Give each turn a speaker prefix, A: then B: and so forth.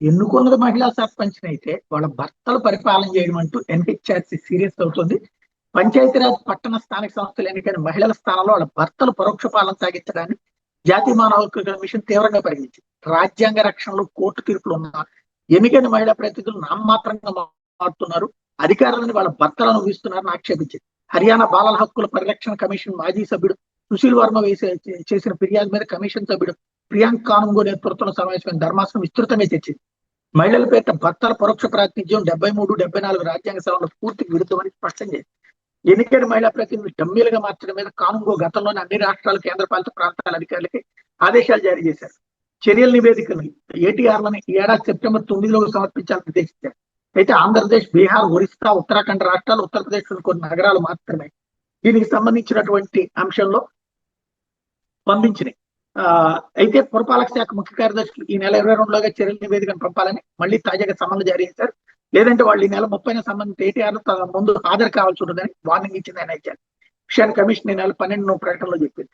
A: ఎన్నుకున్నది మహిళా సర్పంచ్ అయితే వాళ్ళ భర్తలు పరిపాలన చేయడం అంటూ ఎన్హెచ్ఆర్సీ సీరియస్ అవుతుంది. పంచాయతీరాజ్ పట్టణ స్థానిక సంస్థలు ఎన్నికైన మహిళల స్థానంలో వాళ్ళ భర్తలు పరోక్ష పాలన సాగించడాన్ని జాతీయ మానవ హక్కుల కమిషన్ తీవ్రంగా పరిగణించింది. రాజ్యాంగ రక్షణలో కోర్టు తీర్పులు ఉన్న ఎన్నికైన మహిళా ప్రతినిధులు నామమాత్రంగా మారుతున్నారు, అధికారులను వాళ్ళ భర్తలను ఊహిస్తున్నారని ఆక్షేపించింది. హర్యానా బాలల హక్కుల పరిరక్షణ కమిషన్ మాజీ సభ్యుడు సుశీల్ వర్మ చేసిన ఫిర్యాదు మీద కమిషన్ సభ్యుడు ప్రియాంక్ కానుంగో నేతృత్వంలో సమావేశమైన ధర్మాసనం విస్తృతంగా చర్చింది. మహిళల పేరిట భర్తల పరోక్ష ప్రాతినిధ్యం 73, 74 రాజ్యాంగ సవరణలు పూర్తికి విరుద్ధమని స్పష్టం చేసింది. ఎన్నికైన మహిళా ప్రతినిధులు డమ్మీలుగా మార్చడం మీద కానుంగో గతంలోని అన్ని రాష్ట్రాలు, కేంద్రపాలిత ప్రాంతాల అధికారులకి ఆదేశాలు జారీ చేశారు. చర్యల నివేదికను ఏటీఆర్లని ఈ ఏడాది సెప్టెంబర్ 9లో సమర్పించాలని నిర్దేశించారు. అయితే ఆంధ్రప్రదేశ్, బీహార్, ఒరిస్సా, ఉత్తరాఖండ్ రాష్ట్రాలు, ఉత్తరప్రదేశ్ కొన్ని నగరాలు మాత్రమే దీనికి సంబంధించినటువంటి అంశంలో స్పందించినాయి. అయితే పురపాలక శాఖ ముఖ్య కార్యదర్శులు ఈ నెల 22లోగా చర్యల నివేదికను పంపాలని మళ్ళీ తాజాగా సమన్లు జారీ చేశారు. లేదంటే వాళ్ళు ఈ నెల 30న సంబంధిత ఏటీఆర్ ముందు హాజరు కావాల్సి ఉంటుందని వార్నింగ్ ఇచ్చింది ఎన్హెచ్ఆర్. విషయాన్ని కమిషన్ ఈ నెల 12 ప్రకటనలో చెప్పింది.